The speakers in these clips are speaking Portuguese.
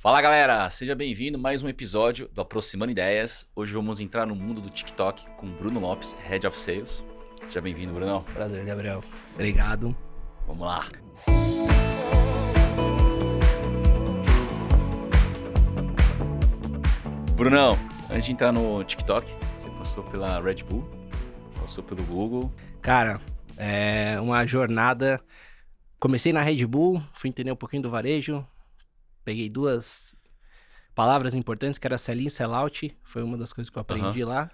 Fala galera, seja bem-vindo a mais um episódio do Aproximando Ideias. Hoje vamos entrar no mundo do TikTok com Bruno Lopes, Head of Sales. Seja bem-vindo, Brunão. Prazer, Gabriel. Obrigado. Vamos lá. Brunão, antes de entrar no TikTok, você passou pela Red Bull, passou pelo Google. Cara, é uma jornada. Comecei na Red Bull, fui entender um pouquinho do varejo, peguei duas palavras importantes, que era sell-in e sell-out, foi uma das coisas que eu aprendi lá.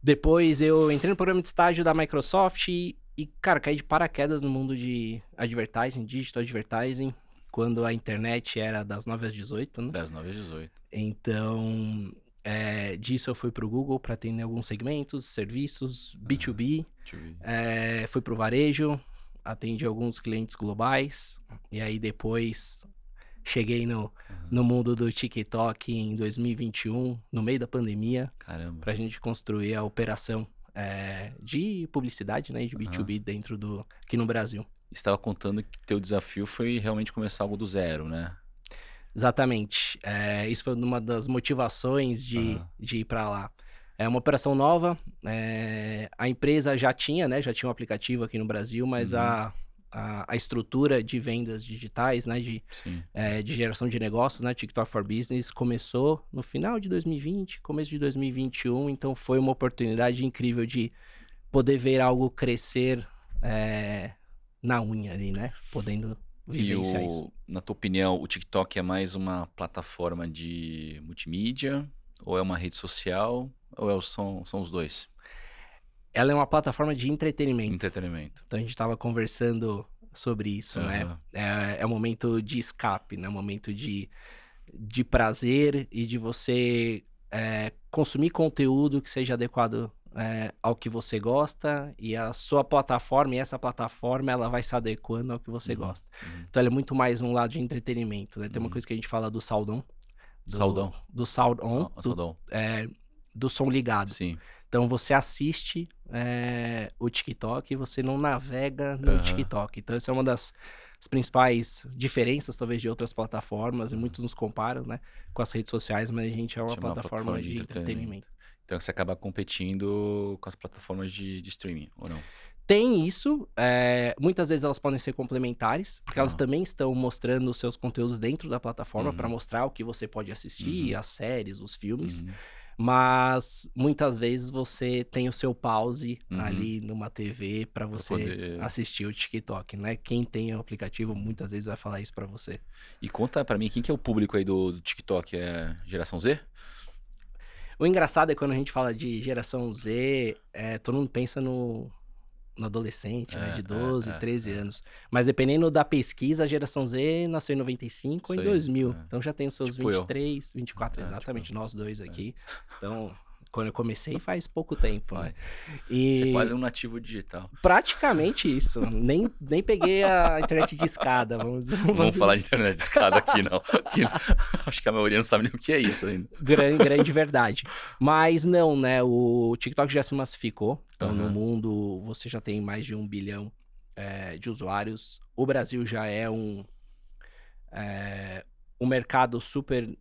Depois eu entrei no programa de estágio da Microsoft e, cara, caí de paraquedas no mundo de advertising, digital advertising, quando a internet era das 9 às 18, né? Das 9 às 18. Então, disso eu fui pro Google para atender alguns segmentos, serviços, B2B, fui pro varejo, atendi alguns clientes globais, e aí depois cheguei no mundo do TikTok em 2021, no meio da pandemia. Caramba. Pra gente construir a operação de publicidade, né, de B2B aqui no Brasil. Você estava contando que teu desafio foi realmente começar algo do zero, né? Exatamente. Isso foi uma das motivações de ir para lá. É uma operação nova, a empresa já tinha um aplicativo aqui no Brasil, mas a estrutura de vendas digitais, né, de geração de negócios, né, TikTok for Business, começou no final de 2020, começo de 2021, então foi uma oportunidade incrível de poder ver algo crescer na unha ali, né, podendo vivenciar isso. Na tua opinião, o TikTok é mais uma plataforma de multimídia, ou é uma rede social, ou são os dois? Ela é uma plataforma de entretenimento. Entretenimento. Então a gente estava conversando sobre isso, né? É um momento de escape, né? Um momento de prazer e de você consumir conteúdo que seja adequado ao que você gosta, e a sua plataforma, e essa plataforma, ela vai se adequando ao que você gosta. Então ela é muito mais um lado de entretenimento, né? Tem uma coisa que a gente fala do sound on. Do sound on. Do som ligado. Sim. Então você assiste o TikTok e você não navega no TikTok. Então essa é uma das principais diferenças, talvez, de outras plataformas, e muitos nos comparam, né, com as redes sociais, mas a gente é uma plataforma de entretenimento. Então você acaba competindo com as plataformas de streaming, ou não? Tem isso, muitas vezes elas podem ser complementares, porque elas também estão mostrando os seus conteúdos dentro da plataforma para mostrar o que você pode assistir, as séries, os filmes. Mas muitas vezes você tem o seu pause ali numa TV para você assistir o TikTok, né? Quem tem o aplicativo muitas vezes vai falar isso para você. E conta para mim, quem que é o público aí do TikTok? É geração Z? O engraçado é quando a gente fala de geração Z, todo mundo pensa no adolescente, né, de 12, 13 anos. Mas dependendo da pesquisa, a geração Z nasceu em 95 ou em 2000. Então já tem os seus 23, 24, exatamente, nós dois aqui. Então, quando eu comecei faz pouco tempo. Né? Você é quase um nativo digital. Praticamente isso. Nem peguei a internet de escada. Vamos falar de internet de escada aqui, não. Acho que a maioria não sabe nem o que é isso ainda. Grande verdade. Mas não, né? O TikTok já se massificou. Então, no mundo, você já tem mais de 1 bilhão de usuários. O Brasil já é um mercado super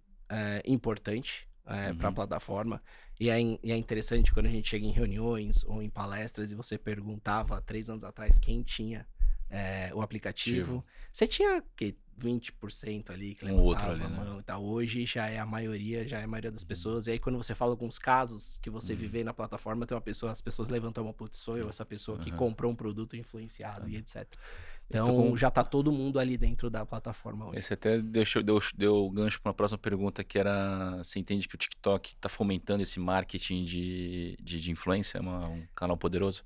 importante para a plataforma. E é interessante quando a gente chega em reuniões ou em palestras e você perguntava 3 anos atrás quem tinha o aplicativo. Você tinha 20% ali que levantava a mão, né? E tal. Hoje já é a maioria das pessoas. E aí quando você fala alguns casos que você vive na plataforma, tem as pessoas levantam a mão, putz, sou eu, essa pessoa que comprou um produto influenciado e etc. Então já tá todo mundo ali dentro da plataforma hoje. Esse até deu gancho para uma próxima pergunta, que era: você entende que o TikTok está fomentando esse marketing de influência? É um canal poderoso?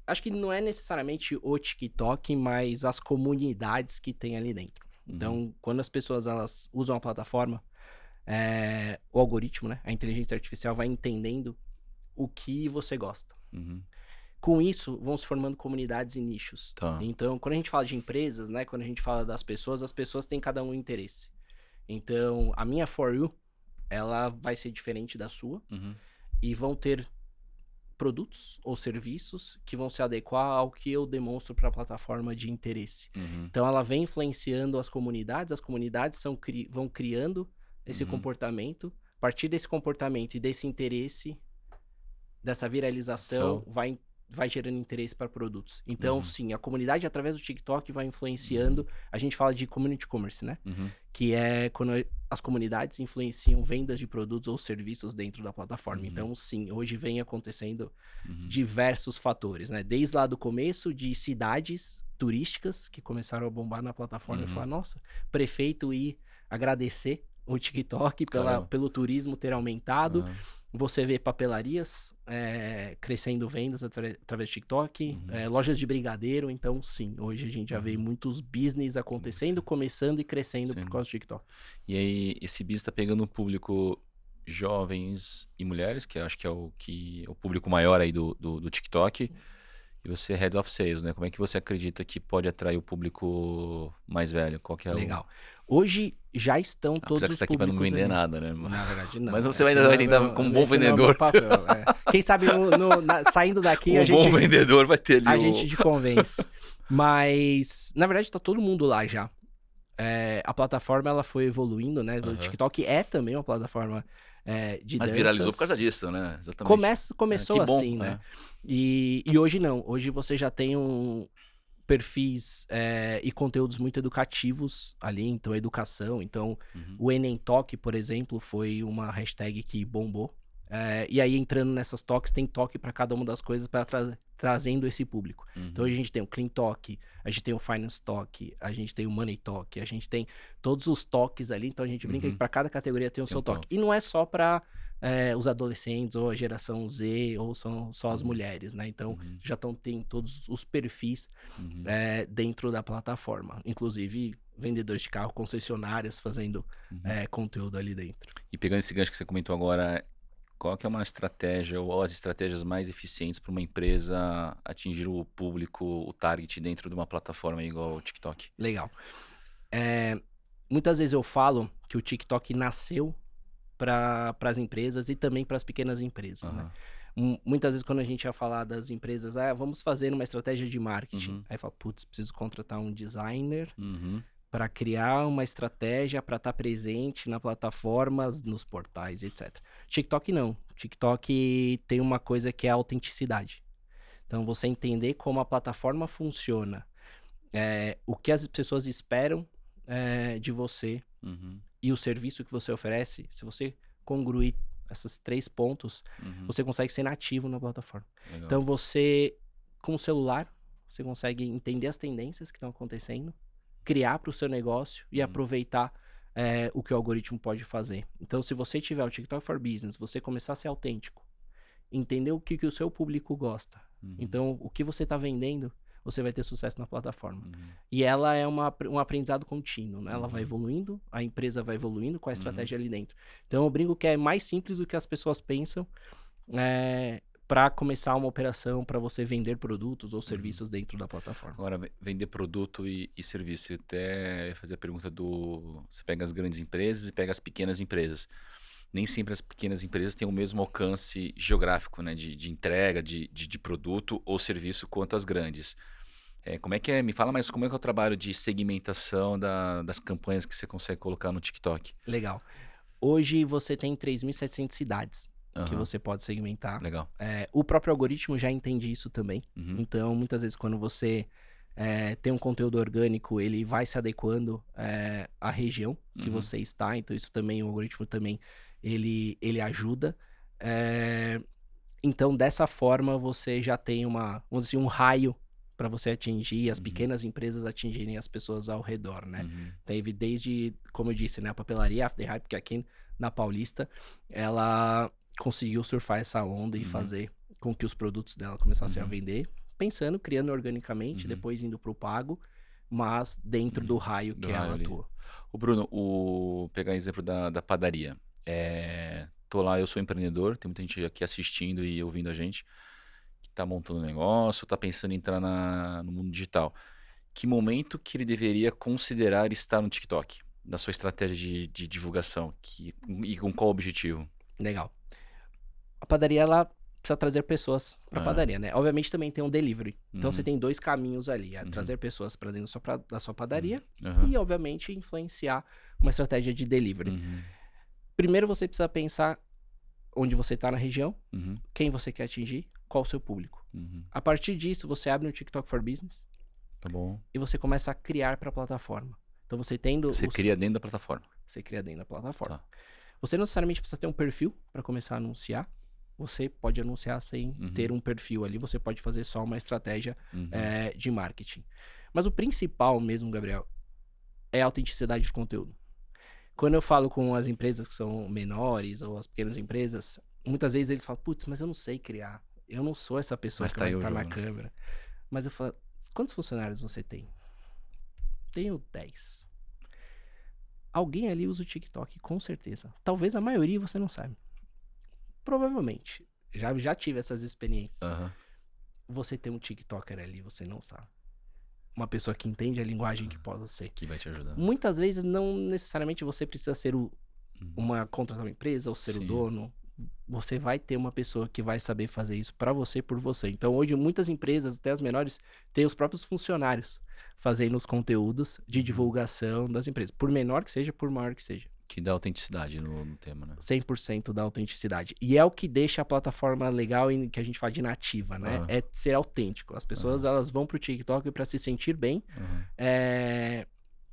Acho que não é necessariamente o TikTok, mas as comunidades que tem ali dentro. Então, quando as pessoas elas usam a plataforma, o algoritmo, né, a inteligência artificial vai entendendo o que você gosta. Com isso, vão se formando comunidades e nichos. Então, quando a gente fala de empresas, né, quando a gente fala das pessoas, as pessoas têm cada um interesse. Então, a minha For You, ela vai ser diferente da sua, e vão ter produtos ou serviços que vão se adequar ao que eu demonstro para a plataforma de interesse. Então, ela vem influenciando as comunidades vão criando esse comportamento. A partir desse comportamento e desse interesse, dessa viralização, vai gerando interesse para produtos. Então, sim, a comunidade, através do TikTok, vai influenciando. A gente fala de community commerce, né? Que é quando as comunidades influenciam vendas de produtos ou serviços dentro da plataforma. Então, sim, hoje vem acontecendo diversos fatores, né? Desde lá do começo, de cidades turísticas que começaram a bombar na plataforma e falar, nossa, prefeito ir agradecer o TikTok pelo turismo ter aumentado. Você vê papelarias crescendo vendas através do TikTok, lojas de brigadeiro. Então, sim, hoje a gente já vê muitos business acontecendo, começando e crescendo por causa do TikTok. E aí, esse business está pegando um público jovens e mulheres, que eu acho que é o público maior aí do TikTok. E você é Head of Sales, né? Como é que você acredita que pode atrair o público mais velho? Qual que é Legal. Hoje já estão todos Apesar que os você tá aqui para não públicos vender ali. nada, né? Na verdade, não. Mas você ainda vai tentar, como um bom vendedor. Quem sabe saindo daqui a Um gente... bom vendedor vai ter ali a gente te convence. Mas, na verdade, tá todo mundo lá já. A plataforma, ela foi evoluindo, né? O TikTok é também uma plataforma de Mas danças. viralizou por causa disso, né? Exatamente. Começou que bom, assim, né? E hoje não. Hoje você já tem perfis e conteúdos muito educativos ali, então educação. Então, o Enem Talk, por exemplo, foi uma hashtag que bombou. E aí, entrando nessas talks, tem toque para cada uma das coisas para trazendo esse público. Então, hoje a gente tem o Clean Talk, a gente tem o Finance Talk, a gente tem o Money Talk, a gente tem todos os toques ali. Então, a gente brinca que para cada categoria tem o seu toque. E não é só para os adolescentes ou a geração Z ou são só as mulheres, né? Então, já tem todos os perfis dentro da plataforma. Inclusive, vendedores de carro, concessionárias fazendo conteúdo ali dentro. E pegando esse gancho que você comentou agora, qual que é uma estratégia ou as estratégias mais eficientes para uma empresa atingir o público, o target dentro de uma plataforma igual o TikTok? Legal. Muitas vezes eu falo que o TikTok nasceu para as empresas e também para as pequenas empresas, né? Muitas vezes quando a gente ia falar das empresas, vamos fazer uma estratégia de marketing. Aí fala, putz, preciso contratar um designer para criar uma estratégia para estar presente na plataforma, nos portais, etc. TikTok não. TikTok tem uma coisa que é a autenticidade. Então, você entender como a plataforma funciona, o que as pessoas esperam de você e o serviço que você oferece, se você congruir esses 3 pontos, você consegue ser nativo na plataforma. Legal. Então, você, com o celular, você consegue entender as tendências que estão acontecendo, criar para o seu negócio e aproveitar o que o algoritmo pode fazer. Então, se você tiver o TikTok for Business, você começar a ser autêntico, entender o que o seu público gosta. Então, o que você está vendendo, você vai ter sucesso na plataforma. E ela é um aprendizado contínuo, né? Ela vai evoluindo, a empresa vai evoluindo com a estratégia ali dentro. Então, eu brinco que é mais simples do que as pessoas pensam para começar uma operação para você vender produtos ou serviços dentro da plataforma. Agora, vender produto e serviço. Eu até ia fazer a pergunta você pega as grandes empresas e pega as pequenas empresas. Nem sempre as pequenas empresas têm o mesmo alcance geográfico, né? De entrega, de produto ou serviço quanto as grandes. Como é que é? Me fala mais como é que é o trabalho de segmentação das campanhas que você consegue colocar no TikTok. Legal. Hoje você tem 3.700 cidades que você pode segmentar. Legal. O próprio algoritmo já entende isso também. Então, muitas vezes, quando você tem um conteúdo orgânico, ele vai se adequando à região que você está. Então, isso também, o algoritmo também, ele ajuda. Então, dessa forma, você já tem vamos dizer, um raio para você atingir as pequenas empresas atingirem as pessoas ao redor, né? Teve desde, como eu disse, né, a papelaria After Hype, que aqui na Paulista, ela conseguiu surfar essa onda e fazer com que os produtos dela começassem a vender, pensando, criando organicamente, depois indo pro pago, mas dentro do raio que ela atua. O Bruno, pegar exemplo da padaria. Tô lá, eu sou empreendedor, tem muita gente aqui assistindo e ouvindo a gente, que tá montando um negócio, tá pensando em entrar no mundo digital. Que momento que ele deveria considerar estar no TikTok? Da sua estratégia de divulgação? E com qual objetivo? Legal. A padaria, ela precisa trazer pessoas para padaria, né? Obviamente também tem um delivery. Então você Uhum. tem dois caminhos ali, é Uhum. trazer pessoas para dentro da sua padaria Uhum. e obviamente influenciar uma estratégia de delivery. Uhum. Primeiro você precisa pensar onde você está na região, Uhum. quem você quer atingir, qual o seu público. Uhum. A partir disso, você abre um TikTok for Business Tá bom. e você começa a criar para a plataforma. Então você tendo Você cria dentro da plataforma. você cria dentro da plataforma. Tá. Você não necessariamente precisa ter um perfil para começar a anunciar. Você pode anunciar sem ter um perfil ali. Você pode fazer só uma estratégia de marketing. Mas o principal mesmo, Gabriel, é a autenticidade de conteúdo. Quando eu falo com as empresas que são menores ou as pequenas empresas, muitas vezes eles falam, putz, mas eu não sei criar. Eu não sou essa pessoa Mas que tá vai aí o estar na jogo, né? câmera. Mas eu falo, quantos funcionários você tem? Tenho 10. Alguém ali usa o TikTok, com certeza. Talvez a maioria você não saiba. Provavelmente. Já tive essas experiências. Aham. Você tem um TikToker ali, você não sabe. Uma pessoa que entende a linguagem que possa ser. Que vai te ajudar. Muitas vezes não necessariamente você precisa ser contratar uma empresa ou ser o Sim. dono. Você vai ter uma pessoa que vai saber fazer isso pra você, por você. Então hoje muitas empresas, até as menores, têm os próprios funcionários fazendo os conteúdos de divulgação das empresas. Por menor que seja, por maior que seja. Que dá autenticidade no tema, né? 100% da autenticidade. E é o que deixa a plataforma legal e que a gente fala de nativa, né? Aham. É ser autêntico. As pessoas, elas vão pro TikTok pra se sentir bem Aham.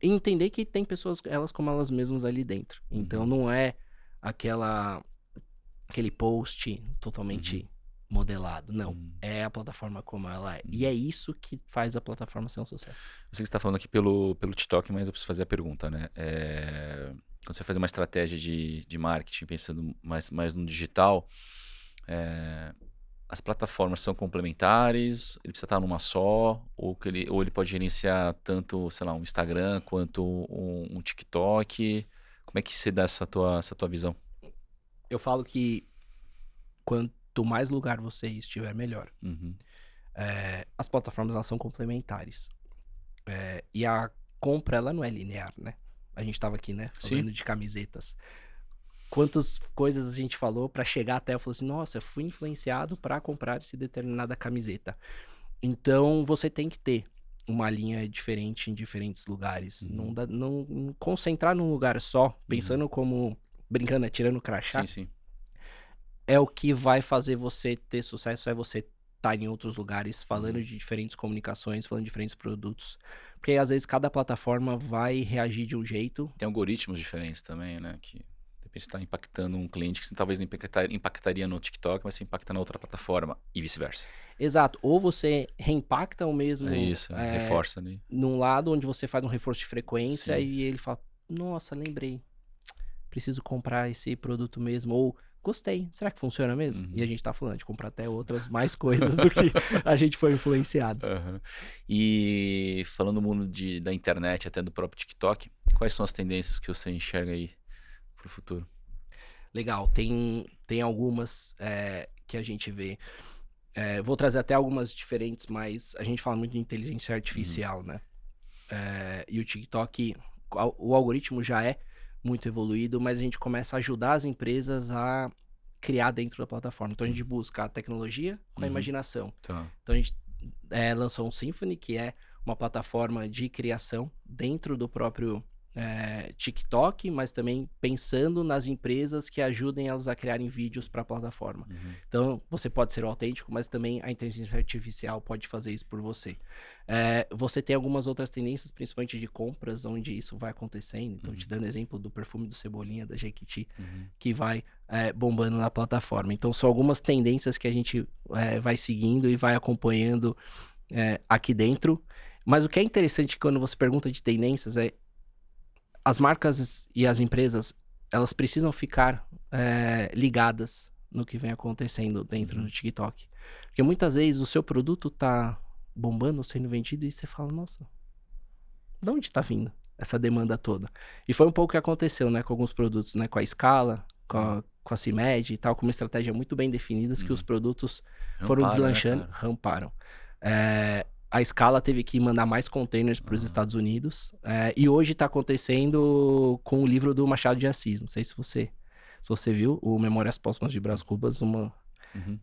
e entender que tem pessoas, elas como elas mesmas ali dentro. Então não é aquele post totalmente modelado. Não. É a plataforma como ela é. E é isso que faz a plataforma ser um sucesso. Eu sei que você tá falando aqui pelo TikTok, mas eu preciso fazer a pergunta, né? Quando você faz uma estratégia de marketing, pensando mais no digital, as plataformas são complementares? Ele precisa estar numa só? Ou ele pode gerenciar tanto, sei lá, um Instagram quanto um TikTok? Como é que você dá essa tua visão? Eu falo que quanto mais lugar você estiver, melhor. Uhum. As plataformas, elas são complementares. E a compra, ela não é linear, né? A gente tava aqui, né? Falando de camisetas. Quantas coisas a gente falou pra chegar até, eu falei assim, nossa, eu fui influenciado pra comprar essa determinada camiseta. Então, você tem que ter uma linha diferente em diferentes lugares. Não concentrar num lugar só, pensando como, brincando, tirando crachá, Sim, sim. é o que vai fazer você ter sucesso, é você estar em outros lugares, falando de diferentes comunicações, falando de diferentes produtos. Porque às vezes cada plataforma vai reagir de um jeito. Tem algoritmos diferentes também, né? Que de repente está impactando um cliente que você talvez não impactaria no TikTok, mas você impacta na outra plataforma e vice-versa. Exato. Ou você reimpacta o mesmo. É isso, reforça ali. Num lado onde você faz um reforço de frequência Sim. e ele fala, nossa, lembrei. Preciso comprar esse produto mesmo. Ou gostei. Será que funciona mesmo? E a gente tá falando de comprar até outras mais coisas do que a gente foi influenciado. E falando no mundo da internet, até do próprio TikTok, quais são as tendências que você enxerga aí pro futuro? Legal. Tem algumas que a gente vê. Vou trazer até algumas diferentes, mas a gente fala muito de inteligência artificial, né? E o TikTok, o algoritmo já é muito evoluído, mas a gente começa a ajudar as empresas a criar dentro da plataforma. Então a gente busca a tecnologia com a imaginação. Tá. Então a gente lançou um Symphony, que é uma plataforma de criação dentro do próprio TikTok, mas também pensando nas empresas que ajudem elas a criarem vídeos para a plataforma. Então, você pode ser autêntico, mas também a inteligência artificial pode fazer isso por você. Você tem algumas outras tendências, principalmente de compras, onde isso vai acontecendo. Então, te dando exemplo do perfume do Cebolinha, da Jequiti, que vai bombando na plataforma. Então, são algumas tendências que a gente vai seguindo e vai acompanhando aqui dentro. Mas o que é interessante quando você pergunta de tendências as marcas e as empresas, elas precisam ficar ligadas no que vem acontecendo dentro do TikTok. Porque muitas vezes o seu produto tá bombando, sendo vendido, e você fala, nossa, de onde tá vindo essa demanda toda? E foi um pouco o que aconteceu, né, com alguns produtos, né, com a Scala, com a CIMED e tal, com uma estratégia muito bem definida, que os produtos foram deslanchando, né, ramparam. A Scala teve que mandar mais containers para os Estados Unidos. E hoje está acontecendo com o livro do Machado de Assis. Não sei se você viu, o Memórias Póstumas de Brás Cubas, Uhum.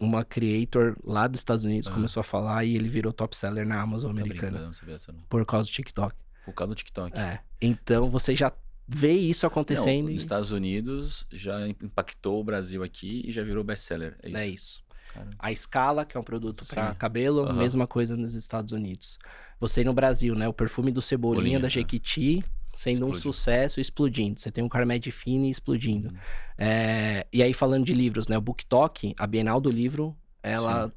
Uma creator lá dos Estados Unidos Ah. começou a falar e ele virou top seller na Amazon Tá americana. brincando, não sabia dessa não. Por causa do TikTok. Por causa do TikTok. Então você já vê isso Não, acontecendo. nos Estados Unidos já impactou o Brasil aqui e já virou best-seller. É isso. É isso. Caramba. A Scala, que é um produto para Sim. cabelo, Aham. mesma coisa nos Estados Unidos. Você no Brasil, né? O perfume do Cebolinha Bolinha, da Jequiti sendo um Explodiu. sucesso, explodindo. Você tem um Carmed Fine explodindo. Uhum. E aí falando de livros, né? O BookTok, a Bienal do Livro, ela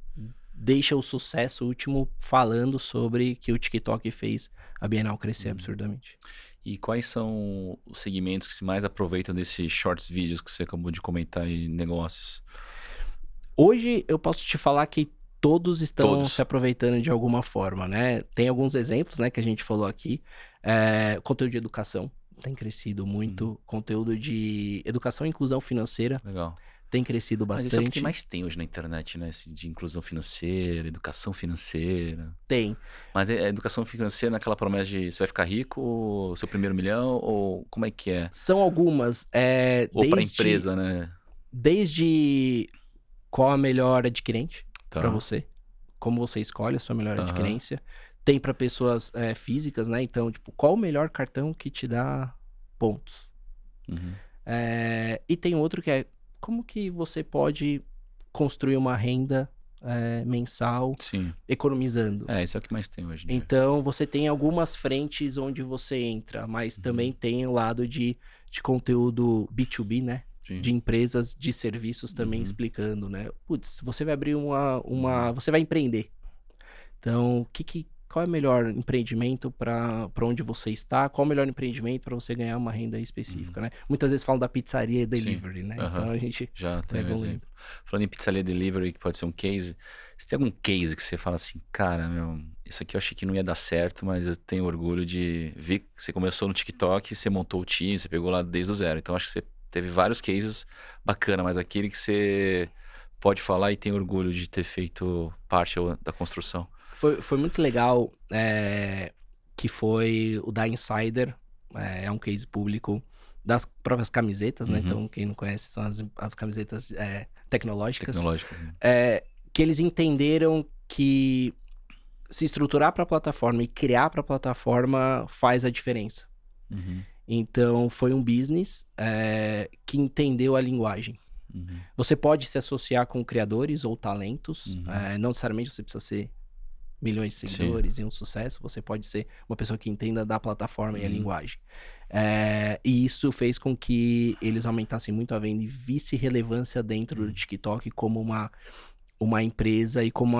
deixa o sucesso último falando sobre que o TikTok fez a Bienal crescer absurdamente. E quais são os segmentos que se mais aproveitam desses shorts vídeos que você acabou de comentar em negócios? Hoje eu posso te falar que todos estão Todos. se aproveitando de alguma forma, né? Tem alguns exemplos, né, que a gente falou aqui. Conteúdo de educação tem crescido muito. Conteúdo de educação e inclusão financeira Legal. tem crescido Mas isso é o que bastante. mais tem hoje na internet, né? Esse de inclusão financeira, educação financeira. Tem. Mas é educação financeira naquela promessa de você vai ficar rico, ou seu primeiro milhão, ou como é que é? São algumas. Ou para empresa, né? Desde qual a melhor adquirente Tá. para você, como você escolhe a sua melhor Aham. adquirência. Tem para pessoas físicas, né? Então, tipo, qual o melhor cartão que te dá pontos? Uhum. E tem outro que é como que você pode construir uma renda mensal Sim. economizando. Isso é o que mais tem hoje em dia. Então, você tem algumas frentes onde você entra, mas também tem o lado de conteúdo B2B, né? Sim. De empresas de serviços também explicando, né? Putz, você vai abrir você vai empreender. Então, qual é o melhor empreendimento para onde você está? Qual é o melhor empreendimento para você ganhar uma renda específica, né? Muitas vezes falam da pizzaria delivery, né? Então a gente já tem um evoluindo. exemplo. Falando em pizzaria delivery, que pode ser um case, você tem algum case que você fala assim, cara, meu, isso aqui eu achei que não ia dar certo, mas eu tenho orgulho de ver que você começou no TikTok, você montou o time, você pegou lá desde o zero. Então acho que você teve vários cases bacana, mas aquele que você pode falar e tem orgulho de ter feito parte da construção. Foi muito legal, que foi o da Insider, é um case público das próprias camisetas, né? Então, quem não conhece, são as camisetas tecnológicas. Tecnológicas, né? Que eles entenderam que se estruturar para a plataforma e criar para a plataforma faz a diferença. Então, foi um business que entendeu a linguagem. Você pode se associar com criadores ou talentos, não necessariamente você precisa ser milhões de seguidores e um sucesso, você pode ser uma pessoa que entenda da plataforma e a linguagem. E isso fez com que eles aumentassem muito a venda e visse relevância dentro do TikTok como uma empresa e como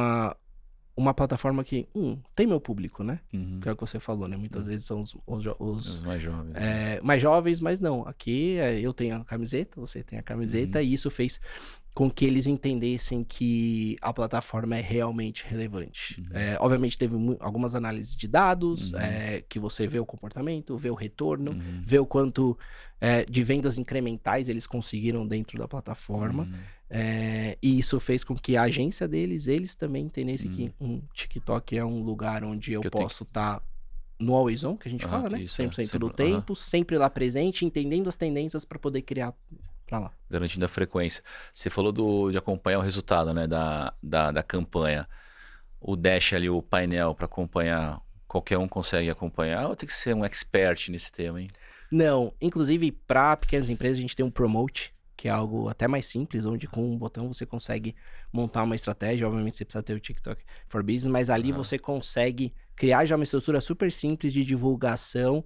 uma plataforma que tem meu público, né? Que é o que você falou, né? Muitas vezes são os mais jovens. mais jovens, mas não. Aqui eu tenho a camiseta, você tem a camiseta, e isso fez com que eles entendessem que a plataforma é realmente relevante. Obviamente teve algumas análises de dados, que você vê o comportamento, vê o retorno, vê o quanto de vendas incrementais eles conseguiram dentro da plataforma. E isso fez com que a agência eles também entendessem que TikTok é um lugar onde eu posso estar no always on, que a gente fala, né? Isso, 100% do tempo, sempre lá presente, entendendo as tendências para poder criar para lá. Garantindo a frequência. Você falou de acompanhar o resultado, né, da campanha. O dash ali, o painel para acompanhar, qualquer um consegue acompanhar ou tem que ser um expert nesse tema, hein? Não, inclusive para pequenas empresas a gente tem um Promote, que é algo até mais simples, onde com um botão você consegue montar uma estratégia. Obviamente você precisa ter o TikTok for Business, mas ali você consegue criar já uma estrutura super simples de divulgação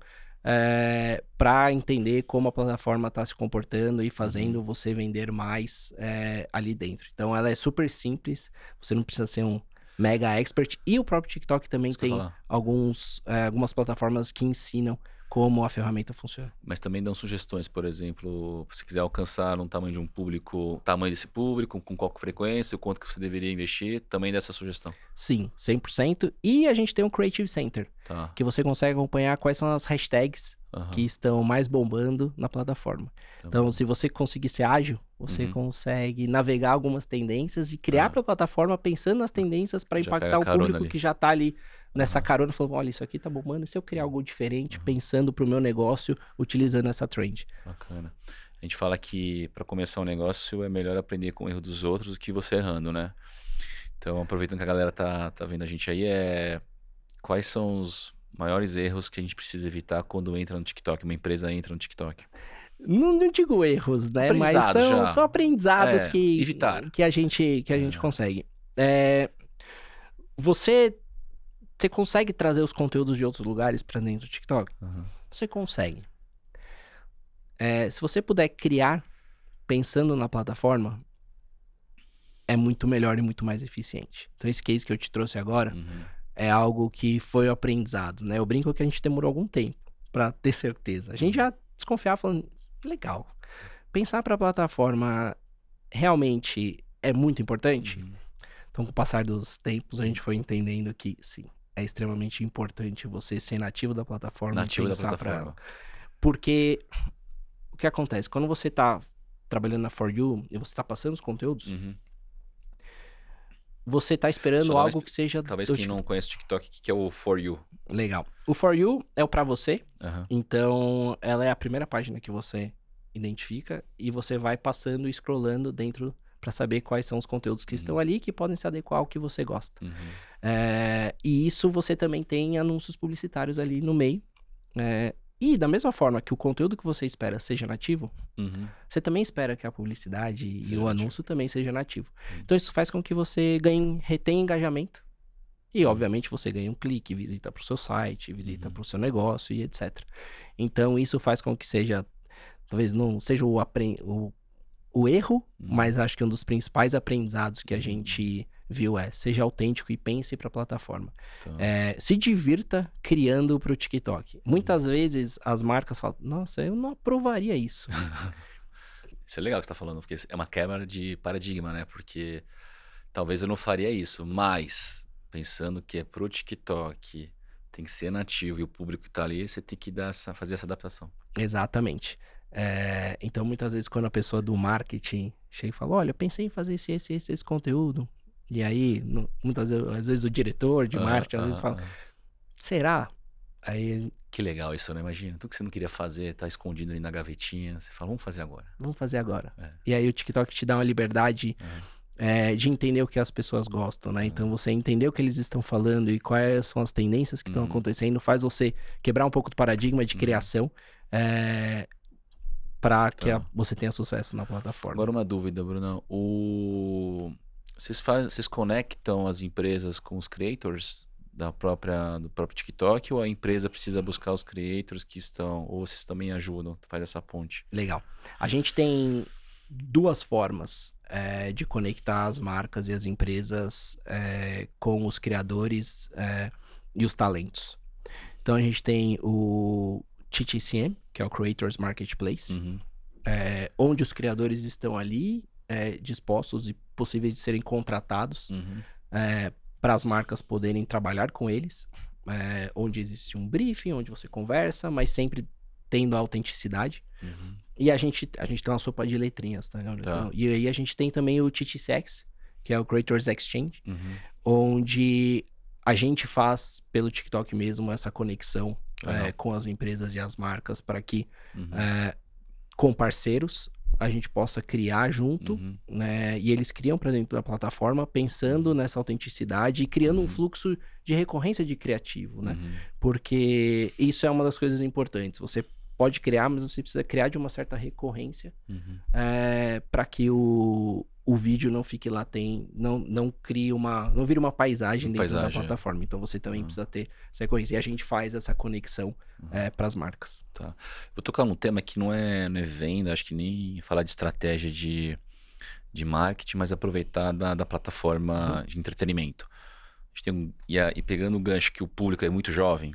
para entender como a plataforma está se comportando e fazendo você vender mais ali dentro. Então ela é super simples, você não precisa ser um mega expert, e o próprio TikTok também tem algumas plataformas que ensinam como a ferramenta funciona. Mas também dão sugestões, por exemplo, se quiser alcançar um tamanho de um público, tamanho desse público, com qual frequência, o quanto que você deveria investir, também dessa sugestão. Sim, 100%. E a gente tem um Creative Center, que você consegue acompanhar quais são as hashtags que estão mais bombando na plataforma. Então, se você conseguir ser ágil você consegue navegar algumas tendências e criar para a plataforma pensando nas tendências para Já pega impactar o público ali. que já tá ali nessa carona, falando, olha, isso aqui tá bombando, e se eu criar algo diferente, pensando pro meu negócio, utilizando essa trend? Bacana. A gente fala que para começar um negócio é melhor aprender com o erro dos outros do que você errando, né? Então, aproveitando que a galera tá vendo a gente aí, quais são os maiores erros que a gente precisa evitar quando entra no TikTok, uma empresa entra no TikTok? Não digo erros, né? Mas Aprendizado já. são aprendizados Evitar. que a gente consegue. Você consegue trazer os conteúdos de outros lugares para dentro do TikTok? Você consegue. Se você puder criar pensando na plataforma, é muito melhor e muito mais eficiente. Então esse case que eu te trouxe agora é algo que foi aprendizado, né? Eu brinco que a gente demorou algum tempo para ter certeza. A gente já desconfiava falando, legal, pensar para a plataforma realmente é muito importante? Então com o passar dos tempos a gente foi entendendo que sim, é extremamente importante você ser nativo da plataforma e pensar para ela. Porque o que acontece? Quando você tá trabalhando na For You e você tá passando os conteúdos, você tá esperando algo que seja... Talvez quem não conhece o TikTok, o que é o For You? Legal. O For You é o pra você. Então, ela é a primeira página que você identifica e você vai passando e scrollando dentro para saber quais são os conteúdos que estão ali que podem se adequar ao que você gosta. E isso você também tem anúncios publicitários ali no meio. E da mesma forma que o conteúdo que você espera seja nativo, você também espera que a publicidade e o anúncio também seja nativo. Então isso faz com que você retenha engajamento e obviamente você ganha um clique, visita para o seu site, visita para o seu negócio e etc. Então isso faz com que seja, talvez não seja o erro, mas acho que um dos principais aprendizados que a gente viu seja autêntico e pense para a plataforma. Então... se divirta criando para o TikTok. Muitas vezes as marcas falam, nossa, eu não aprovaria isso. Isso é legal que você está falando, porque é uma quebra de paradigma, né? Porque talvez eu não faria isso, mas pensando que é pro TikTok, tem que ser nativo e o público que tá ali, você tem que fazer essa adaptação. Exatamente. Então, muitas vezes, quando a pessoa do marketing chega e fala, olha, pensei em fazer esse conteúdo, e aí, às vezes o diretor de marketing, às vezes fala, será? Aí... Que legal isso, né? Imagina, tudo que você não queria fazer, tá escondido ali na gavetinha, você fala, vamos fazer agora. Vamos fazer agora. E aí o TikTok te dá uma liberdade de entender o que as pessoas gostam, né? Então você entender o que eles estão falando e quais são as tendências que estão acontecendo, faz você quebrar um pouco do paradigma de criação, para que você tenha sucesso na plataforma. Agora uma dúvida, Bruno. Vocês conectam as empresas com os creators do próprio TikTok ou a empresa precisa buscar os creators que estão, ou vocês também ajudam, faz essa ponte? Legal. A gente tem duas formas de conectar as marcas e as empresas com os criadores e os talentos. Então a gente tem o TTCM, que é o Creators Marketplace, onde os criadores estão ali dispostos e possíveis de serem contratados para as marcas poderem trabalhar com eles, onde existe um briefing, onde você conversa, mas sempre tendo a autenticidade. E a gente tem uma sopa de letrinhas, tá? Então, e aí a gente tem também o TTCX, que é o Creators Exchange, onde a gente faz pelo TikTok mesmo essa conexão com as empresas e as marcas para que com parceiros a gente possa criar junto, né? E eles criam para dentro da plataforma pensando nessa autenticidade e criando um fluxo de recorrência de criativo, né? Porque isso é uma das coisas importantes. Você pode criar, mas você precisa criar de uma certa recorrência para que o vídeo não fique lá, não vire uma paisagem dentro da plataforma. Então você também precisa ter essa recorrência. E a gente faz essa conexão para as marcas. Tá. Vou tocar num tema que não é venda, acho que nem falar de estratégia de marketing, mas aproveitar da plataforma de entretenimento. A gente tem e pegando o gancho que o público é muito jovem,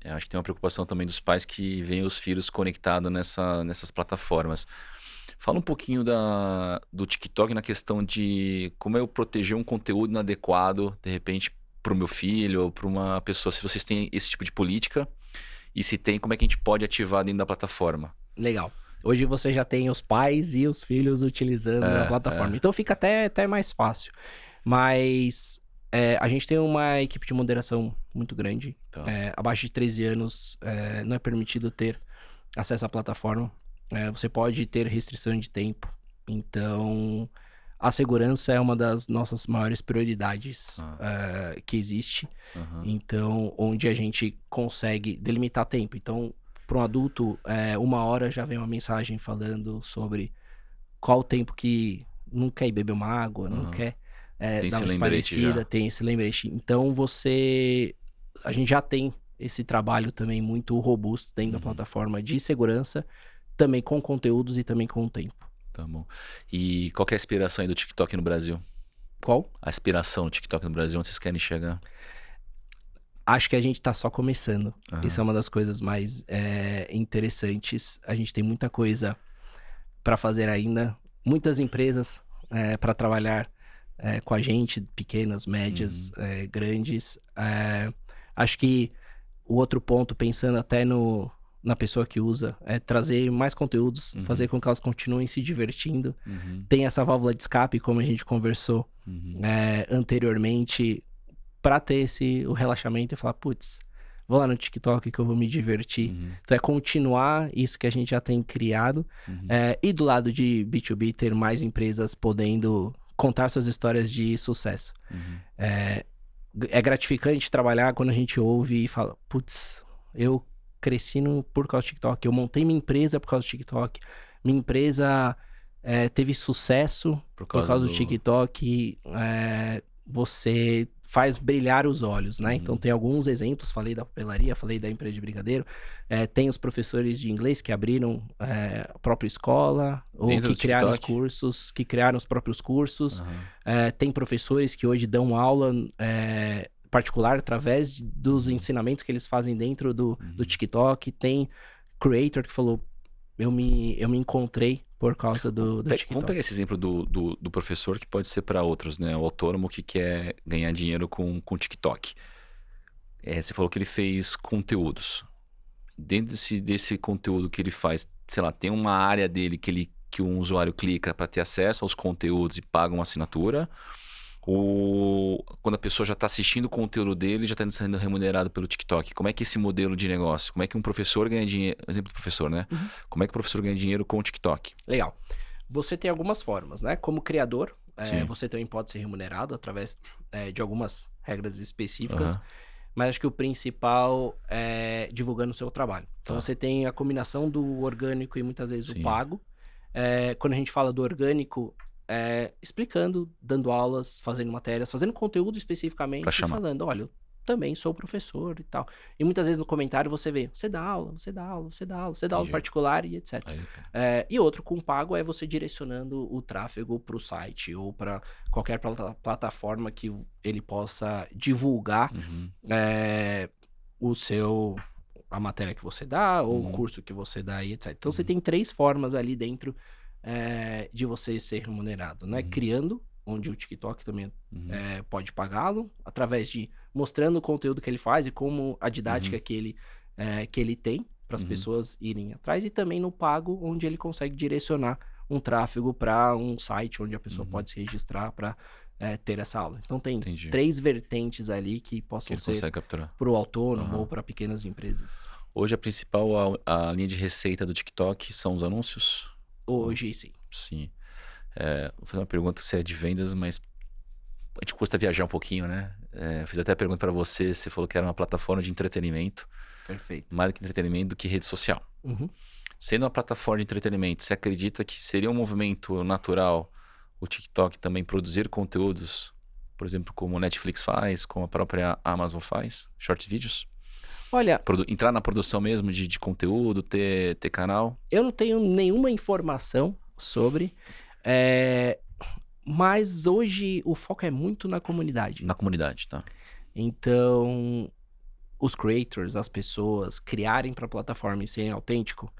acho que tem uma preocupação também dos pais que veem os filhos conectados nessas plataformas. Fala um pouquinho do TikTok na questão de como eu proteger um conteúdo inadequado, de repente, para o meu filho ou para uma pessoa. Se vocês têm esse tipo de política e se tem, como é que a gente pode ativar dentro da plataforma? Legal. Hoje você já tem os pais e os filhos utilizando a plataforma. Então fica até mais fácil. Mas a gente tem uma equipe de moderação muito grande. Tá. Abaixo de 13 anos não é permitido ter acesso à plataforma. Você pode ter restrição de tempo. Então, a segurança é uma das nossas maiores prioridades que existe. Então, onde a gente consegue delimitar tempo. Então, para um adulto, 1 hora já vem uma mensagem falando sobre qual o tempo que não quer ir beber uma água, não quer dar uma esparecida, tem esse lembrete. Então, a gente já tem esse trabalho também muito robusto dentro da plataforma de segurança, também com conteúdos e também com o tempo. Tá bom. E qual que é a aspiração aí do TikTok no Brasil? Qual? A aspiração do TikTok no Brasil, onde vocês querem chegar? Acho que a gente tá só começando. Isso é uma das coisas mais interessantes. A gente tem muita coisa para fazer ainda. Muitas empresas para trabalhar com a gente, pequenas, médias, grandes. Acho que o outro ponto, pensando até na pessoa que usa, é trazer mais conteúdos, fazer com que elas continuem se divertindo. Tem essa válvula de escape, como a gente conversou anteriormente, para ter o relaxamento e falar, putz, vou lá no TikTok que eu vou me divertir. Então é continuar isso que a gente já tem criado. E do lado de B2B, ter mais empresas podendo contar suas histórias de sucesso. É gratificante trabalhar quando a gente ouve e fala, putz, eu cresci por causa do TikTok, eu montei minha empresa por causa do TikTok, minha empresa teve sucesso por causa do TikTok, você faz brilhar os olhos, né? Então tem alguns exemplos, falei da papelaria, falei da empresa de brigadeiro, tem os professores de inglês que abriram a própria escola, ou que criaram os cursos, que criaram os próprios cursos, tem professores que hoje dão aula particular através dos ensinamentos que eles fazem dentro do TikTok, tem creator que falou, eu me encontrei por causa do TikTok. Vamos pegar esse exemplo do professor, que pode ser para outros, né? O autônomo que quer ganhar dinheiro com TikTok. Você falou que ele fez conteúdos. Dentro desse conteúdo que ele faz, sei lá, tem uma área dele que um usuário clica para ter acesso aos conteúdos e paga uma assinatura, ou quando a pessoa já está assistindo o conteúdo dele, já está sendo remunerado pelo TikTok. Como é que esse modelo de negócio, como é que um professor ganha dinheiro, exemplo do professor, né? Como é que o professor ganha dinheiro com o TikTok? Legal. Você tem algumas formas, né? Como criador, você também pode ser remunerado através de algumas regras específicas, mas acho que o principal é divulgando o seu trabalho. Então você tem a combinação do orgânico e muitas vezes o pago. Quando a gente fala do orgânico, explicando, dando aulas, fazendo matérias, fazendo conteúdo especificamente e falando, olha, eu também sou professor e tal. E muitas vezes no comentário você vê, você dá aula, você dá aula, você dá aula, você dá aula particular e etc. E outro com pago é você direcionando o tráfego para o site ou para qualquer plataforma que ele possa divulgar a matéria que você dá ou o curso que você dá e etc. Então você tem 3 formas ali dentro de você ser remunerado, né? Criando, onde o TikTok também pode pagá-lo, através de mostrando o conteúdo que ele faz e como a didática que ele tem para as pessoas irem atrás, e também no pago, onde ele consegue direcionar um tráfego para um site onde a pessoa pode se registrar para ter essa aula. Então tem 3 vertentes ali que possam ser para o autônomo ou para pequenas empresas. Hoje a principal a linha de receita do TikTok são os anúncios? Hoje, sim. Sim. Vou fazer uma pergunta se é de vendas, mas a gente custa viajar um pouquinho, né? Fiz até a pergunta para você falou que era uma plataforma de entretenimento. Perfeito. Mais do que entretenimento, do que rede social. Sendo uma plataforma de entretenimento, você acredita que seria um movimento natural o TikTok também produzir conteúdos, por exemplo, como o Netflix faz, como a própria Amazon faz, short vídeos? Olha, entrar na produção mesmo de conteúdo, ter canal? Eu não tenho nenhuma informação sobre, mas hoje o foco é muito na comunidade. Na comunidade, tá. Então, os creators, as pessoas criarem para a plataforma e serem autêntico,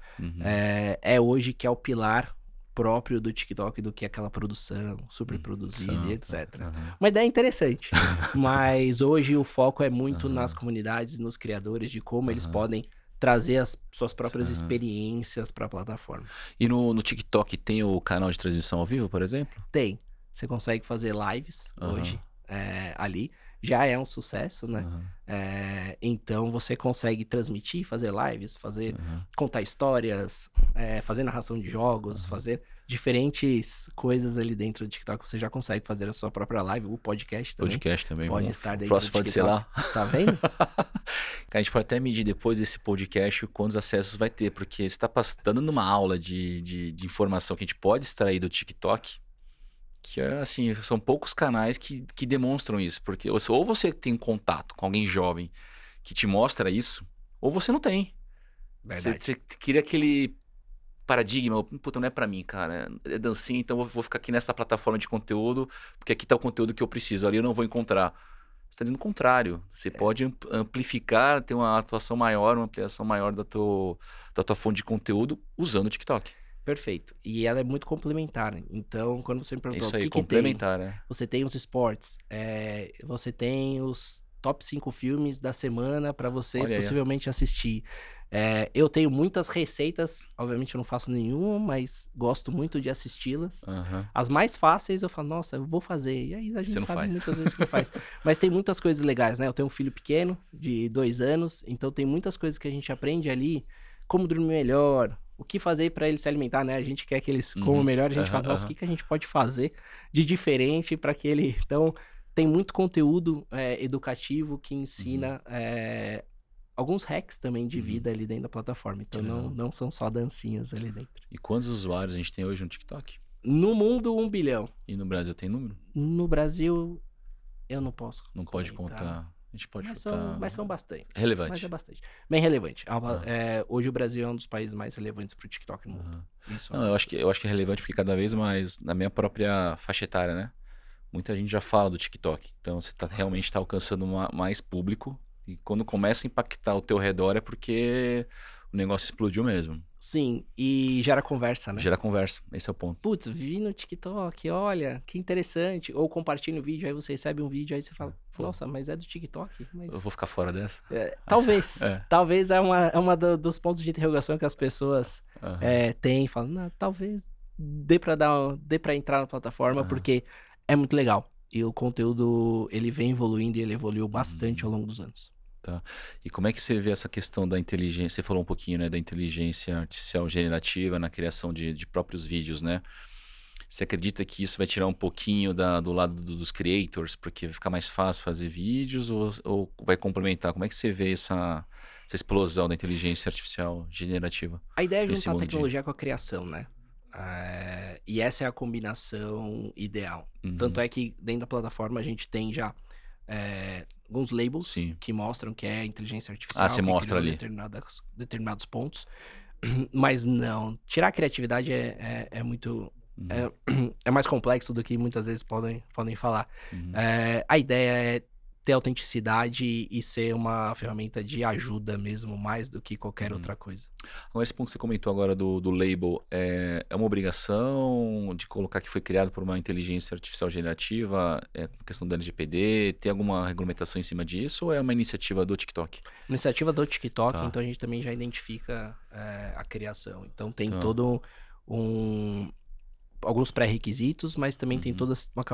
hoje que é o pilar próprio do TikTok do que aquela produção super produzida e etc. Uma ideia interessante, mas hoje o foco é muito nas comunidades, nos criadores, de como eles podem trazer as suas próprias Aham. experiências para a plataforma. E no TikTok tem o canal de transmissão ao vivo, por exemplo? Tem. Você consegue fazer lives Aham, hoje ali. Já é um sucesso, né? aham, Então você consegue transmitir, fazer lives, aham, contar histórias, fazer narração de jogos, aham. fazer diferentes coisas ali dentro do TikTok. Você já consegue fazer a sua própria live, o podcast também Podcast também. pode estar O dentro do próximo pode ser TikTok. lá. Tá vendo? Cara, a gente pode até medir depois desse podcast quantos acessos vai ter, porque você está dando uma aula de informação que a gente pode extrair do TikTok, que é assim, são poucos canais que demonstram isso, porque ou você tem um contato com alguém jovem que te mostra isso, ou você não tem. Verdade. Você cria aquele paradigma, puta, não é pra mim, cara, é dancinha, então eu vou ficar aqui nessa plataforma de conteúdo, porque aqui tá o conteúdo que eu preciso, ali eu não vou encontrar. Você tá dizendo o contrário, você pode amplificar, ter uma atuação maior, uma ampliação maior da tua fonte de conteúdo usando o TikTok. Perfeito. E ela é muito complementar, né? Então, quando você me É perguntou o isso aí, que tem, complementar, né? você tem os esportes, você tem os top 5 filmes da semana para você Olha aí, ó. possivelmente assistir. Eu tenho muitas receitas, obviamente eu não faço nenhuma, mas gosto muito de assisti-las. Aham. As mais fáceis eu falo, nossa, eu vou fazer. E aí a Você gente não sabe faz. muitas vezes que não faz. Mas tem muitas coisas legais, né? Eu tenho um filho pequeno, de 2 anos, então tem muitas coisas que a gente aprende ali, como dormir melhor, o que fazer para ele se alimentar, né? A gente quer que eles comam Uhum. melhor, a gente Aham, fala, nossa, o aham. que a gente pode fazer de diferente para que ele. Então, tem muito conteúdo educativo que Uhum. ensina alguns hacks também de Uhum. vida ali dentro da plataforma. Que Então, não, legal. não são só dancinhas ali dentro. E quantos usuários a gente tem hoje no TikTok? No mundo, 1 bilhão. E no Brasil tem número? No Brasil, eu não posso Não pode comentar. contar. A gente pode Mas são chutar. bastante. Mas é Relevante. bastante. Bem relevante. Ah, Hoje o Brasil é um dos países mais relevantes para o TikTok no mundo. aham. Isso é um Não, absurdo. eu acho que é relevante porque cada vez mais, na minha própria faixa etária, né? Muita gente já fala do TikTok. Então você realmente está alcançando mais público. E quando começa a impactar o teu redor é porque o negócio explodiu mesmo. Sim, e gera conversa, né? Gera conversa. Esse é o ponto. Putz, vi no TikTok, olha, que interessante. Ou compartilha o vídeo, aí você recebe um vídeo, aí você fala, Pô, nossa, mas é do TikTok? eu Mas vou ficar fora dessa? talvez. É. Talvez dos pontos de interrogação que as pessoas Aham, têm. Falam, não, talvez dê pra entrar na plataforma, aham. porque é muito legal. E o conteúdo, ele vem evoluindo e ele evoluiu bastante ao Uhum. longo dos anos. Tá. E como é que você vê essa questão da inteligência? Você falou um pouquinho, né, da inteligência artificial generativa na criação de próprios vídeos, né? Você acredita que isso vai tirar um pouquinho do lado dos creators, porque vai ficar mais fácil fazer vídeos, ou vai complementar? Como é que você vê essa explosão da inteligência artificial generativa A ideia é nesse juntar a mundo de... tecnologia com a criação, né? E essa é a combinação ideal. Tanto Uhum. é que dentro da plataforma a gente tem já alguns labels Sim. que mostram que é inteligência Ah, artificial você que mostra criou ali. determinados pontos. Mas não, tirar a criatividade é muito. Uhum. É, é mais complexo do que muitas vezes podem falar. Uhum. A ideia é ter autenticidade e ser uma ferramenta de ajuda mesmo, mais do que qualquer Uhum. outra coisa. Agora, esse ponto que você comentou agora do label, é uma obrigação de colocar que foi criado por uma inteligência artificial generativa, questão da LGPD, tem alguma regulamentação em cima disso ou é uma iniciativa do TikTok? Iniciativa do TikTok, Tá, então a gente também já identifica a criação. Então tem tá. todo alguns pré-requisitos, mas também tem Uhum, toda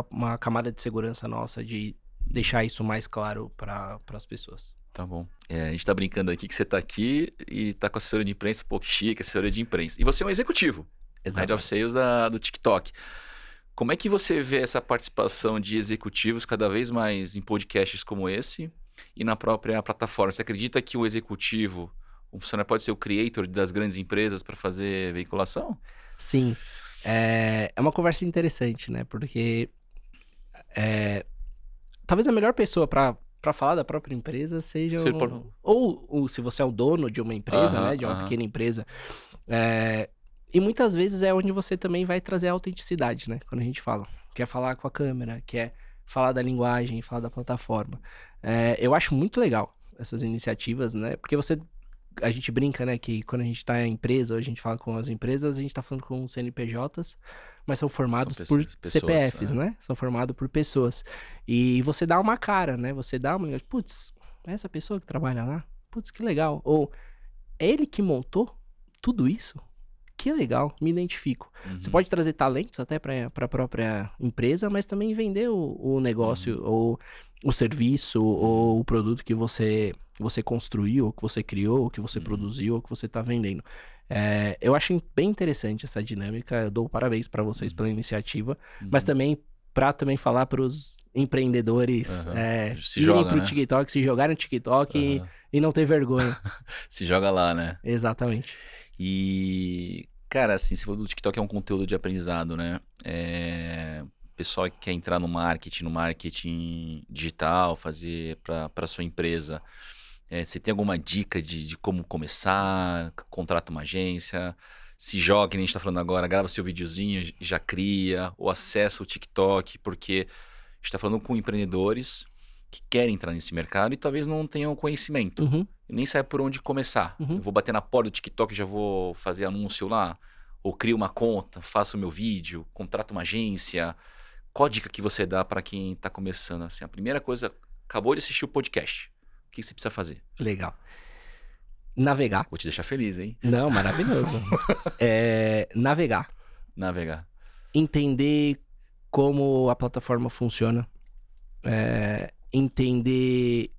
uma camada de segurança nossa de uhum. deixar isso mais claro para as pessoas. Tá bom. A gente tá brincando aqui que você tá aqui e tá com assessoria de imprensa, pô, que chique, assessoria de imprensa. E você é um executivo, Head of Exatamente. Sales do TikTok. Como é que você vê essa participação de executivos cada vez mais em podcasts como esse e na própria plataforma? Você acredita que o executivo, o funcionário pode ser o creator das grandes empresas para fazer veiculação? Sim, é uma conversa interessante, né? Porque talvez a melhor pessoa para falar da própria empresa seja Você pode... ou se você é o dono de uma empresa, Aham, né? De uma aham. pequena empresa. E muitas vezes é onde você também vai trazer a autenticidade, né? Quando a gente fala. Quer falar com a câmera, quer falar da linguagem, falar da plataforma. Eu acho muito legal essas iniciativas, né? Porque a gente brinca, né, que quando a gente tá em empresa, ou a gente fala com as empresas, a gente tá falando com CNPJs, mas são São formados por pessoas. CPFs, né? São formados por pessoas. E você dá uma cara, né? Você dá uma... Putz, essa pessoa que trabalha lá? Putz, que legal. Ou é ele que montou tudo isso? Que legal, me identifico. Você Uhum. pode trazer talentos até para a própria empresa, mas também vender o negócio, ou o serviço, ou o produto que você construiu, ou que você criou, ou que você produziu, ou que você está vendendo. Eu acho bem interessante essa dinâmica. Eu dou parabéns para vocês pela iniciativa, mas também para falar para os empreendedores Se irem joga, para o né? TikTok, se jogarem no TikTok e não ter vergonha. Se joga lá, né? Exatamente. E, cara, assim, você falou do TikTok é um conteúdo de aprendizado, né? Pessoal que quer entrar no marketing digital, fazer para sua empresa. Você tem alguma dica de como começar? Contrata uma agência, se joga, que nem a gente tá falando agora, grava seu videozinho, já cria, ou acessa o TikTok, porque a gente tá falando com empreendedores que querem entrar nesse mercado e talvez não tenham conhecimento. Uhum. E nem sabe por onde começar. Uhum. Eu vou bater na porta do TikTok e já vou fazer anúncio lá? Ou crio uma conta, faço o meu vídeo, contrato uma agência? Qual a dica que você dá para quem tá começando? Assim, a primeira coisa, acabou de assistir o podcast. O que você precisa fazer? Legal. Navegar. Vou te deixar feliz, hein? Não, maravilhoso. Navegar. Navegar. Entender como a plataforma funciona. Entender...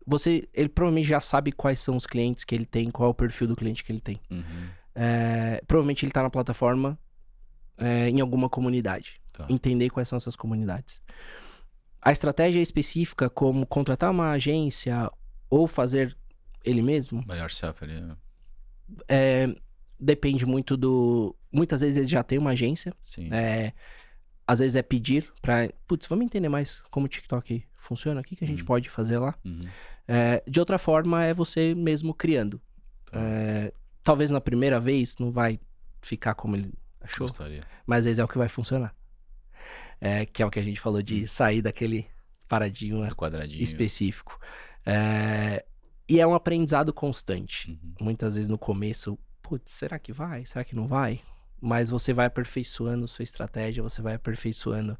Ele provavelmente já sabe quais são os clientes que ele tem, qual é o perfil do cliente que ele tem. Uhum. Provavelmente ele está na plataforma em alguma comunidade. Tá. Entender quais são essas comunidades. A estratégia específica, como contratar uma agência ou fazer ele mesmo, Maior self ali. depende muito do... Muitas vezes ele já tem uma agência. Sim. Às vezes é pedir pra... Putz, vamos entender mais como o TikTok funciona? O que a gente pode fazer lá? Uhum. De outra forma, é você mesmo criando. Tá. Talvez na primeira vez não vai ficar como ele achou, Gostaria. mas às vezes é o que vai funcionar. Que é o que a gente falou de sair daquele paradigma Do quadradinho. específico. E é um aprendizado constante. Uhum. Muitas vezes no começo, putz, será que vai? Será que não vai? Mas você vai aperfeiçoando sua estratégia, você vai aperfeiçoando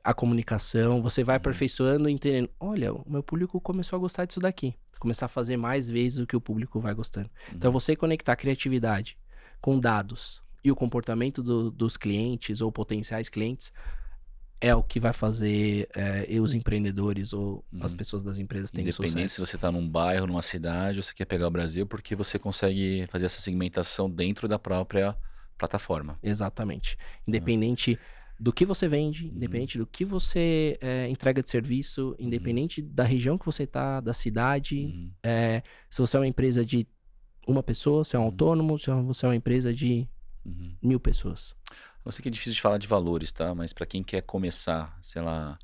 a comunicação, você vai aperfeiçoando e entendendo, olha, o meu público começou a gostar disso daqui. Começar a fazer mais vezes o que o público vai gostando. Então, você conectar a criatividade com dados e o comportamento dos clientes ou potenciais clientes é o que vai fazer os empreendedores ou as pessoas das empresas terem sucesso. Independente se você está num bairro, numa cidade, ou você quer pegar o Brasil, porque você consegue fazer essa segmentação dentro da própria plataforma. Exatamente. Independente do que você vende, independente do que você entrega de serviço, independente da região que você está, da cidade, se você é uma empresa de uma pessoa, se é um autônomo, se você é uma empresa de 1000 pessoas. Eu sei que é difícil de falar de valores, tá? Mas para quem quer começar, sei lá,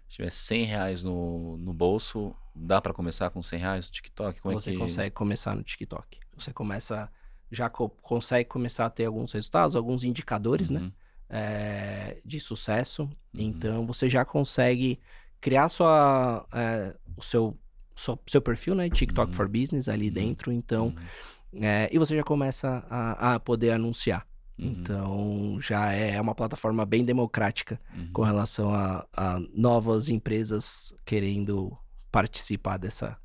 se tiver R$100 no bolso, dá para começar com R$100 no TikTok? Como Você é que... consegue começar no TikTok. Você começa, já consegue começar a ter alguns resultados, alguns indicadores, né? De sucesso. Então, você já consegue criar o seu perfil, né? TikTok for Business ali dentro. Então, e você já começa a poder anunciar. Então, já é uma plataforma bem democrática com relação a novas empresas querendo participar dessa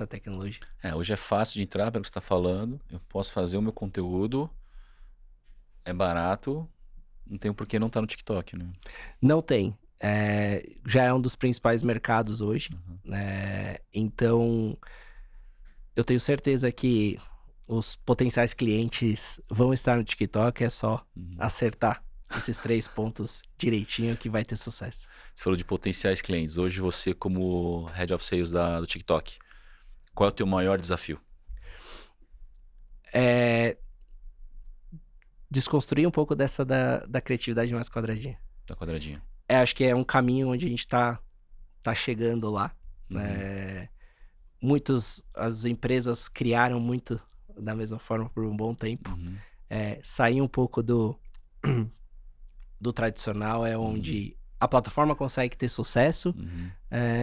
tecnologia. Hoje é fácil de entrar, pelo que você está falando. Eu posso fazer o meu conteúdo, é barato, não tem por que não estar no TikTok, né? Não tem. Já é um dos principais mercados hoje. Então, eu tenho certeza que os potenciais clientes vão estar no TikTok, é só acertar esses 3 pontos direitinho que vai ter sucesso. Você falou de potenciais clientes. Hoje você, como Head of Sales do TikTok, qual é o teu maior desafio? Desconstruir um pouco dessa da criatividade mais quadradinha. Da quadradinha. Acho que é um caminho onde a gente tá chegando lá. As empresas criaram muito da mesma forma por um bom tempo. Sair um pouco do tradicional é onde a plataforma consegue ter sucesso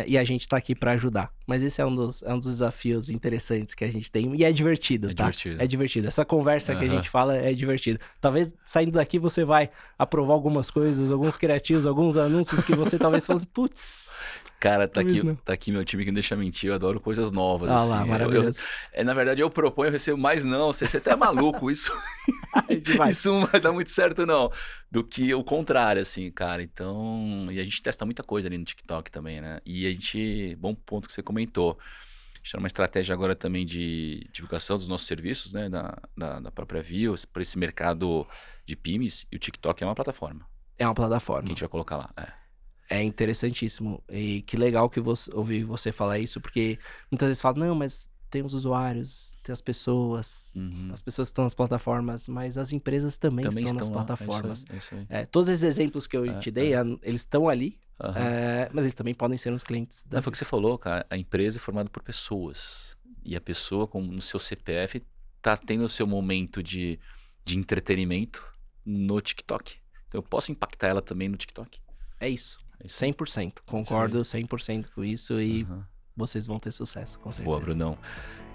e a gente tá aqui para ajudar. Mas esse é um dos desafios interessantes que a gente tem e é divertido, tá? Divertido. É divertido. Essa conversa que a gente fala é divertido. Talvez saindo daqui você vai aprovar algumas coisas, alguns criativos, alguns anúncios que você talvez fale, putz, Cara, Talvez não. tá aqui meu time que não deixa mentir, eu adoro coisas novas, Ah lá, assim. maravilhoso. Na verdade, eu proponho, eu recebo mais não. Você até é maluco, isso, Demais. isso não vai dar muito certo, não. Do que o contrário, assim, cara. Então, e a gente testa muita coisa ali no TikTok também, né? E a gente, bom ponto que você comentou. A gente tá numa estratégia agora também de divulgação dos nossos serviços, né? Da própria Views, para esse mercado de PIMEs. E o TikTok é uma plataforma É uma que a plataforma. gente vai colocar lá. É interessantíssimo. E que legal que ouvi você falar isso, porque muitas vezes fala, não, mas tem os usuários, tem as pessoas estão nas plataformas, mas as empresas também Também estão nas estão lá, plataformas. é isso aí. Todos esses exemplos que eu te dei, eles estão ali, Aham. mas eles também podem ser os clientes da Não, foi o que você falou, cara. A empresa é formada por pessoas. E a pessoa, como no seu CPF, tá tendo o seu momento de entretenimento no TikTok. Então eu posso impactar ela também no TikTok. É isso. É isso aí. 100%. Concordo 100% com isso e Aham. vocês vão ter sucesso, com Boa, certeza. Brunão.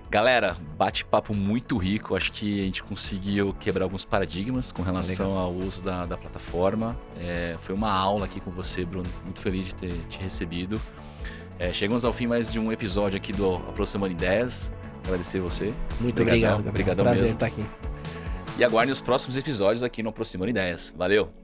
Galera, bate-papo muito rico. Acho que a gente conseguiu quebrar alguns paradigmas com relação ao uso da plataforma. Foi uma aula aqui com você, Bruno. Muito feliz de ter te recebido. Chegamos ao fim mais de um episódio aqui do Aproximando Ideias. Agradecer você. Muito obrigado, Gabriel. Obrigadão Prazer mesmo. estar aqui. E aguardem os próximos episódios aqui no Aproximando Ideias. Valeu!